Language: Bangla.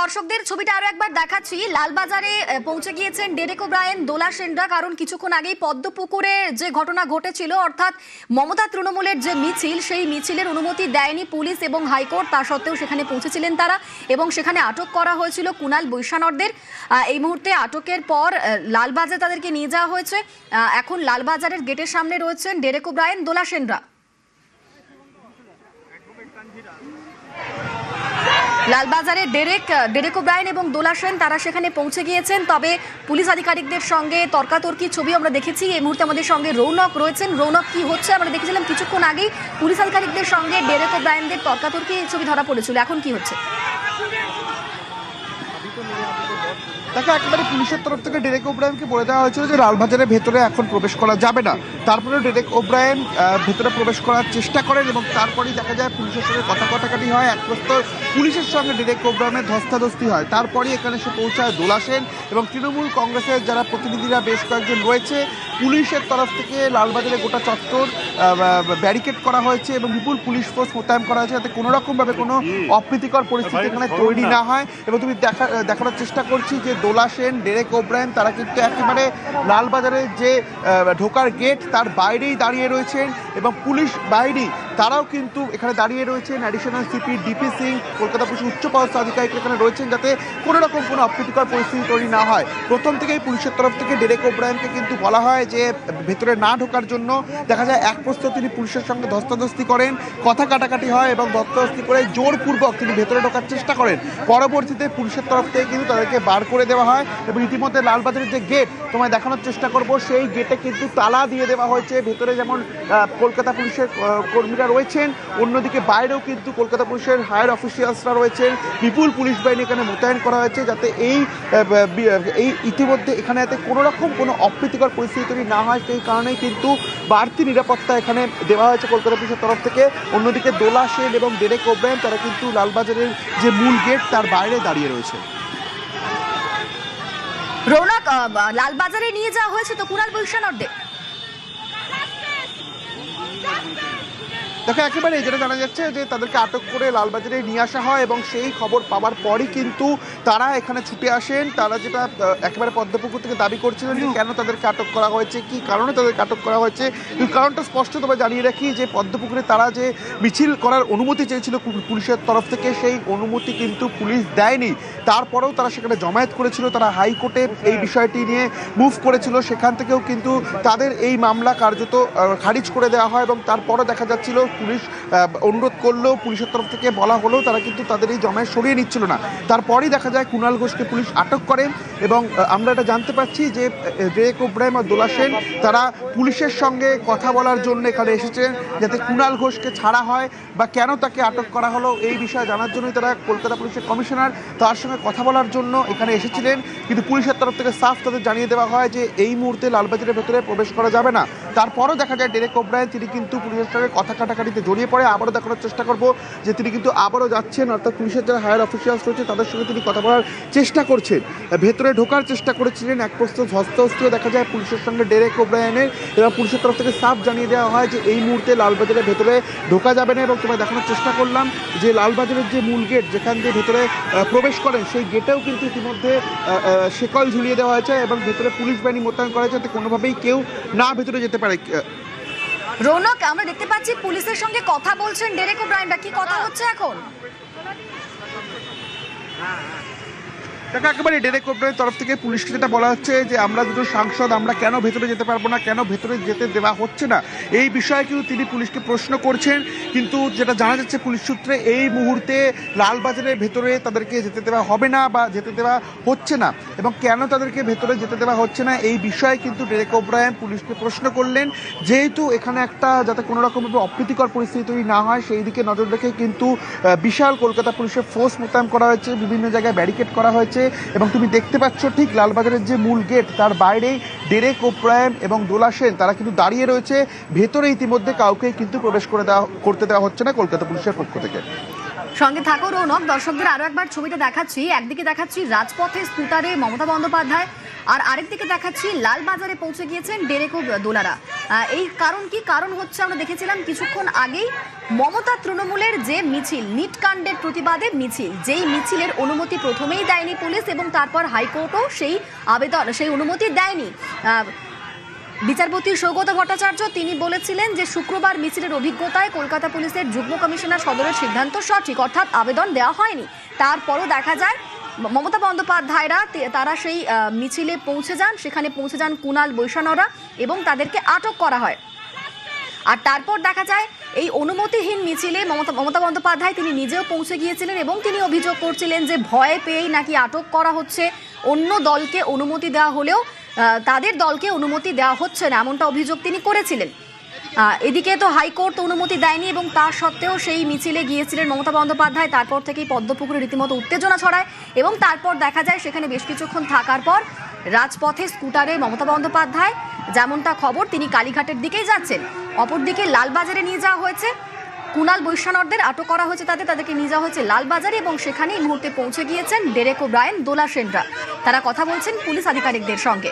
দর্শকদের ছবিটা আরো একবার দেখাচ্ছি। লালবাজারে পৌঁছে গিয়েছেন ডেরেক ওব্রায়েন, দোলা সেনরা। কারণ কিছুক্ষণ আগেই পদ্মপুকুরে যে ঘটনা ঘটেছিল, অর্থাৎ মমতা তৃণমূলের যে মিছিল, সেই মিছিলের অনুমতি দেয়নি পুলিশ এবং হাইকোর্ট। তা সত্ত্বেও সেখানে পৌঁছেছিলেন তারা এবং সেখানে আটক করা হয়েছিল কুণাল বৈশানরদের। এই মুহূর্তে আটকের পর লালবাজারে তাদেরকে নিয়ে যাওয়া হয়েছে। এখন লালবাজারের গেটের সামনে রয়েছেন ডেরেক ওব্রায়েন, দোলা সেনরা। লালবাজারে ডেরেক ওব্রায়েন এবং দোলা সেন তারা সেখানে পৌঁছে গিয়েছেন। তবে পুলিশ আধিকারিকদের সঙ্গে তর্কাতর্কি ছবি আমরা দেখেছি। এই মুহূর্তে আমাদের সঙ্গে রৌনক রয়েছেন। রৌনক, কি হচ্ছে? আমরা দেখেছিলাম কিছুক্ষণ আগেই পুলিশ আধিকারিকদের সঙ্গে ডেরেক ওব্রায়েনদের তর্কাতর্কি ছবি ধরা পড়েছিল, এখন কি হচ্ছে? দেখো, একেবারে পুলিশের তরফ থেকে ডেরেক ওব্রায়েনকে বলে দেওয়া হয়েছিল যে লালবাজারের ভেতরে এখন প্রবেশ করা যাবে না। তারপরে ডেরেক ওব্রায়েন ভেতরে প্রবেশ করার চেষ্টা করেন এবং তারপরেই দেখা যায় পুলিশের সঙ্গে কাটাকাটি হয়। এক প্রস্তর পুলিশের সঙ্গে ডেরেক ওব্রায়েনের ধস্তাধস্তি হয়। তারপরেই এখানে এসে পৌঁছায় দোলা সেন এবং তৃণমূল কংগ্রেসের যারা প্রতিনিধিরা বেশ কয়েকজন রয়েছে। পুলিশের তরফ থেকে লালবাজারে গোটা চত্বর ব্যারিকেড করা হয়েছে এবং বিপুল পুলিশ ফোর্স মোতায়েন করা হয়েছে, যাতে কোনোরকমভাবে কোনো অপ্রীতিকর পরিস্থিতি এখানে তৈরি না হয়। এবং তুমি দেখানোর চেষ্টা করছি যে দোলা সেন, ডেরেক ওব্রায়েন তারা কিন্তু একেবারে লালবাজারের যে ঢোকার গেট তার বাইরেই দাঁড়িয়ে রয়েছেন এবং পুলিশ বাহিনী তারাও কিন্তু এখানে দাঁড়িয়ে রয়েছেন। Additional CP DP Singh, Kolkata পুলিশের উচ্চপদস্থ আধিকারিক এখানে রয়েছেন, যাতে কোনো রকম কোনো অপ্রীতিকর পরিস্থিতি তৈরি না হয়। প্রথম থেকেই পুলিশের তরফ থেকে ডেরেক ওব্রায়েনকে কিন্তু বলা হয় যে ভেতরে না ঢোকার জন্য। দেখা যায় এক প্রস্তর তিনি পুলিশের সঙ্গে ধস্তাধস্তি করেন, কথা কাটাকাটি হয় এবং ধস্তাধস্তি করে জোরপূর্বক তিনি ভেতরে ঢোকার চেষ্টা করেন। পরবর্তীতে পুলিশের তরফ থেকে কিন্তু তাদেরকে বার করে দেওয়া হয় এবং ইতিমধ্যে লালবাজারের যে গেট তোমায় দেখানোর চেষ্টা করব, সেই গেটে কিন্তু তালা দিয়ে দেওয়া হয়েছে। ভেতরে যেমন কলকাতা পুলিশের কর্মীরা রয়েছেন, অন্যদিকে বাইরেও কিন্তু কলকাতা পুলিশের হায়ার অফিসিয়ালসরা রয়েছেন। বিপুল পুলিশ বাহিনী এখানে মোতায়েন করা হয়েছে, যাতে এই ইতিমধ্যে এখানে যাতে কোনো রকম কোনো অপ্রীতিকর পরিস্থিতি তৈরি না হয়, সেই কারণেই কিন্তু বাড়তি নিরাপত্তা এখানে দেওয়া হয়েছে কলকাতা পুলিশের তরফ থেকে। অন্যদিকে দোলা সেন এবং ডেরেক ওব্রায়েন তারা কিন্তু লালবাজারের যে মূল গেট তার বাইরে দাঁড়িয়ে রয়েছে। রৌনক, লালবাজারে নিয়ে যাওয়া হয়েছে তো কুণাল বৈশানরদের? দেখো, একেবারে যেটা জানা যাচ্ছে যে তাদেরকে আটক করে লালবাজারে নিয়ে আসা হয় এবং সেই খবর পাওয়ার পরই কিন্তু তারা এখানে ছুটে আসেন। তারা যেটা একেবারে পদ্মপুকুর থেকে দাবি করছিলেন যে কেন তাদেরকে আটক করা হয়েছে, কি কারণে তাদেরকে আটক করা হয়েছে, এই কারণটা স্পষ্ট তবে জানিয়ে রাখি যে পদ্মপুকুরে তারা যে মিছিল করার অনুমতি চেয়েছিল পুলিশের তরফ থেকে, সেই অনুমতি কিন্তু পুলিশ দেয়নি। তারপরেও তারা সেখানে জমায়েত করেছিল, তারা হাইকোর্টে এই বিষয়টি নিয়ে মুভ করেছিল। সেখান থেকেও কিন্তু তাদের এই মামলা কার্যত খারিজ করে দেওয়া হয় এবং তারপরও দেখা যাচ্ছিল পুলিশ অনুরোধ করলেও, পুলিশের তরফ থেকে বলা হলেও তারা কিন্তু তাদের এই জমায়েত সরিয়ে নিচ্ছিল না। তারপরেই দেখা যায় কুণাল ঘোষকে পুলিশ আটক করেন এবং আমরা এটা জানতে পারছি যে ডেরেক ওব্রায়েন আর দোলা সেন তারা পুলিশের সঙ্গে কথা বলার জন্য এখানে এসেছেন, যাতে কুণাল ঘোষকে ছাড়া হয় বা কেন তাকে আটক করা হলো এই বিষয়ে জানার জন্যই তারা কলকাতা পুলিশের কমিশনার তার সঙ্গে কথা বলার জন্য এখানে এসেছিলেন। কিন্তু পুলিশের তরফ থেকে সাফ তাদের জানিয়ে দেওয়া হয় যে এই মুহূর্তে লালবাজারের ভেতরে প্রবেশ করা যাবে না। তারপরও দেখা যায় ডেরেক ওব্রায়েন তিনি কিন্তু পুলিশের সঙ্গে কথা কাটাকাটিতে জড়িয়ে পড়ে। আবারও দেখানোর চেষ্টা করব যে তিনি কিন্তু আবারও যাচ্ছেন, অর্থাৎ পুলিশের যারা হায়ার অফিসিয়ালস রয়েছে তাদের সঙ্গে তিনি কথা বলার চেষ্টা করছেন, ভেতরে ঢোকার চেষ্টা করেছিলেন। এক প্রস্তুত হস্তহস্তিও দেখা যায় পুলিশের সঙ্গে ডেরেক ওব্রায়েনের এবং পুলিশের তরফ থেকে সাফ জানিয়ে দেওয়া হয় যে এই মুহূর্তে লালবাজারের ভেতরে ঢোকা যাবে না। এবং তোমায় দেখানোর চেষ্টা করলাম যে লালবাজারের যে মূল গেট যেখান দিয়ে ভেতরে প্রবেশ করেন, সেই গেটেও কিন্তু ইতিমধ্যে শেকল ঝুলিয়ে দেওয়া হয়েছে এবং ভেতরে পুলিশ বাহিনী মোতায়েন করা হয়েছে, যাতে কোনোভাবেই কেউ না ভেতরে যেতে পারে। রৌনক, আমরা দেখতে পাচ্ছি পুলিশের সঙ্গে কথা বলছেন ডেরেক ওব্রায়েনরা, কি কথা হচ্ছে এখন? দেখো, একেবারে ডেরেক ওব্রায়েনের তরফ থেকে পুলিশকে যেটা বলা হচ্ছে যে আমরা দুটো সাংসদ, আমরা কেন ভেতরে যেতে পারবো না, কেন ভেতরে যেতে দেওয়া হচ্ছে না, এই বিষয়ে কিন্তু তিনি পুলিশকে প্রশ্ন করছেন। কিন্তু যেটা জানা যাচ্ছে পুলিশ সূত্রে, এই মুহূর্তে লালবাজারের ভেতরে তাদেরকে যেতে দেওয়া হবে না বা যেতে দেওয়া হচ্ছে না এবং কেন তাদেরকে ভেতরে যেতে দেওয়া হচ্ছে না এই বিষয়ে কিন্তু ডেরেক ওব্রায়েন পুলিশকে প্রশ্ন করলেন। যেহেতু এখানে একটা যাতে কোনো রকমভাবে অপ্রীতিকর পরিস্থিতি তৈরি না হয় সেই দিকে নজর রেখে কিন্তু বিশাল কলকাতা পুলিশের ফোর্স মোতায়েন করা হয়েছে, বিভিন্ন জায়গায় ব্যারিকেড করা হয়েছে এবং তুমি দেখতে পাচ্ছ ঠিক লালবাজারের যে মূল গেট তার বাইরেই ডেরেক ওব্রায়েন এবং দোলা সেন তারা কিন্তু দাঁড়িয়ে রয়েছে। ভেতরে ইতিমধ্যে কাউকে কিন্তু প্রবেশ করতে দেওয়া হচ্ছে না কলকাতা পুলিশের পক্ষ থেকে। সঙ্গে থাকো রৌনক, দর্শকদের আরো একবার ছবিটা দেখাচ্ছি। একদিকে দেখাচ্ছি রাজপথে স্কুটারে মমতা বন্দ্যোপাধ্যায়, আর আরেকদিকে দেখাচ্ছি লালবাজারে পৌঁছে গিয়েছেন ডেরেক ও দোলারা। এই কারণ কি? কারণ হচ্ছে আমরা দেখেছিলাম কিছুক্ষণ আগেই মমতা তৃণমূলের যে মিছিল, নিটকাণ্ডের প্রতিবাদে মিছিল, যেই মিছিলের অনুমতি প্রথমেই দেয়নি পুলিশ এবং তারপর হাইকোর্টও সেই অনুমতি দেয়নি। বিচারপতি সৌগত ভট্টাচার্য তিনি বলেছিলেন যে শুক্রবার মিছিলের অভিজ্ঞতায় কলকাতা পুলিশের যুগ্ম কমিশনার সদরের সিদ্ধান্ত সঠিক, অর্থাৎ আবেদন দেওয়া হয়নি। তারপরও দেখা যায় মমতা বন্দ্যোপাধ্যায়রা তারা সেই মিছিলে পৌঁছে যান, সেখানে পৌঁছে যান কুণাল বৈশানরা এবং তাদেরকে আটক করা হয়। আর তারপর দেখা যায় এই অনুমতিহীন মিছিলে মমতা বন্দ্যোপাধ্যায় তিনি নিজেও পৌঁছে গিয়েছিলেন এবং তিনি অভিযোগ করছিলেন যে ভয় পেয়েই নাকি আটক করা হচ্ছে, অন্য দলকে অনুমতি দেওয়া হলেও তাদের দলকে অনুমতি দেওয়া হচ্ছে না, এমনটা অভিযোগ তিনি করেছিলেন। এদিকে তো হাইকোর্ট অনুমতি দেয়নি এবং তা সত্ত্বেও সেই মিছিলে গিয়েছিলেন মমতা বন্দ্যোপাধ্যায়। তারপর থেকেই পদ্মপুকুরে রীতিমতো উত্তেজনা ছড়ায় এবং তারপর দেখা যায় সেখানে বেশ কিছুক্ষণ থাকার পর রাজপথে স্কুটারে মমতা বন্দ্যোপাধ্যায়, যেমনটা খবর, তিনি কালীঘাটের দিকেই যাচ্ছেন। অপরদিকে লালবাজারে নিয়ে যাওয়া হয়েছে কুণাল বৈশানরদের, আটক করা হয়েছে তাদেরকে নিয়ে যাওয়া হয়েছে লালবাজারে এবং সেখানে এই মুহূর্তে পৌঁছে গিয়েছেন ডেরেক ওব্রায়েন, দোলা সেনরা। তারা কথা বলছেন পুলিশ আধিকারিকদের সঙ্গে।